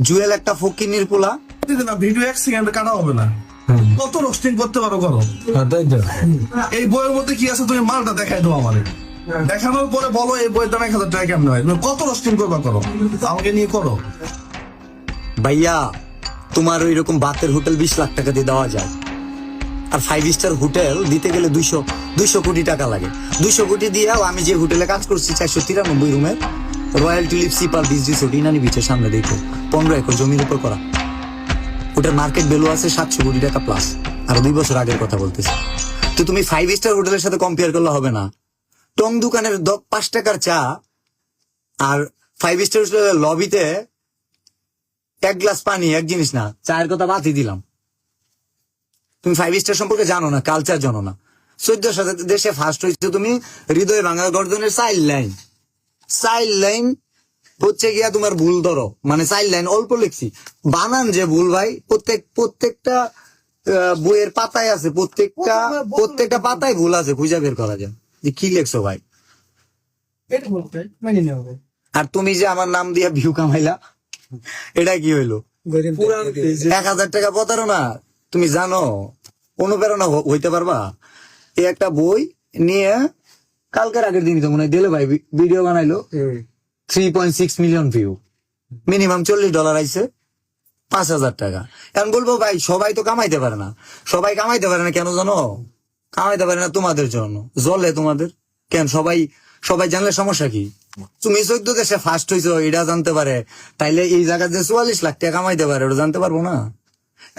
জুয়েল একটা ফকিনির পোলা। Video 1 second কাটা হবে না, কত রোস্টিং করতে পারো করো। তাই তো এই বইয়ের মধ্যে কি আছে তুমি মালটা দেখাই দাও আমারে, দেখানোর পরে বলো এই বইয়ের দাম 1000 টাকা কেমন হয়, তুমি কত রোস্টিং করবা করো, আমাকে নিয়ে করো। ভাইয়া তোমার ওই রকম বাতের হোটেল 20 লাখ টাকা দিয়ে দেওয়া যায়, আর 5 স্টার হোটেল দিতে গেলে 200 কোটি টাকা লাগে। 200 কোটি দিয়েও আমি যে হোটেলে কাজ করছি 493 রুমের royal tulip sipper beach resort Inani বিচের সামনে, দেখো 15 একর জমির উপর করা। ওটার মার্কেট ভ্যালু আছে 700 কোটি টাকা প্লাস, আর 2 বছর আগের কথা বলতেছি। তো তুমি 5 স্টার হোটেলের সাথে কম্পেয়ার করলে হবে না। টং দোকানের 5 টাকার চা আর 5 স্টার হোটেলের লবিতে 1 গ্লাস পানি এক জিনিস না। চায়ের কথা বাদই দিলাম, তুমি 5 স্টার সম্পর্কে জানো না, কালচার জানো না। 14 দেশে ফার্স্ট হয়েছে তুমি হৃদয় ভাঙা গর্দনের চাইল্ড লাইন হচ্ছে গিয়া তোমার ভুল ধরো, মানে চাইল্ড লাইন অল্প লিখছি, বানান যে ভুল ভাই। প্রত্যেকটা বইয়ের পাতায় আছে, প্রত্যেকটা পাতায় ভুল আছে, খুঁজে বের করা যায় যে কি লেখছো ভাই। আর তুমি যে আমার নাম দিয়া ভিউ কামাইলা, এটা কি হইলো? 1000 টাকা প্রতারণা। তুমি জানো অনুপ্রেরণা হইতে পারবা? এই একটা বই নিয়ে কালকের আগের দিনই তো মনে হয় দিলে ভাই ভিডিও বানাইলো, 3.6 মিলিয়ন ভিউ, মিনিমাম $40 আইছে, 5000 টাকা। এখন বলবো ভাই সবাই তো কামাইতে পারে না, কেন জানো? কামাইতে পারে না তোমাদের জন্য, জলে তোমাদের কেন? সবাই জানলে সমস্যা কি? তুমি 14 দেশে ফার্স্ট হইছো এটা জানতে পারে, তাইলে এই জায়গায় যে 44 লাখ টাকা কামাইতে পারে ওটা জানতে পারবো না?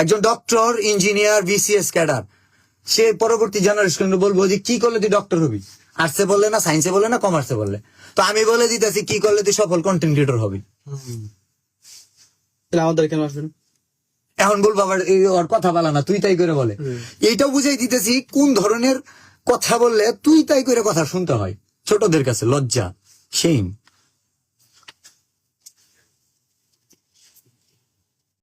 একজন ডক্টর, ইঞ্জিনিয়ার, বিসিএস ক্যাডার, সে পরবর্তী জেনারেশন বলবো যে কি করলে তুই ডক্টর হবি, আর্টসে বললে না, সায়েন্সে বললে না, কমার্সে বললে। তো আমি বলে দিতেছি কি করলে তুই সফল কন্টেন্ট ক্রিয়েটর হবি। আমাদের কেন আসবেন? এখন বলবো আবার ওর কথা বলা না, তুই তাই করে বলে। এইটাও বুঝাই দিতেছি কোন ধরনের কথা বললে তুই তাই করে কথা শুনতে হয়। ছোটদের কাছে লজ্জা, শেম।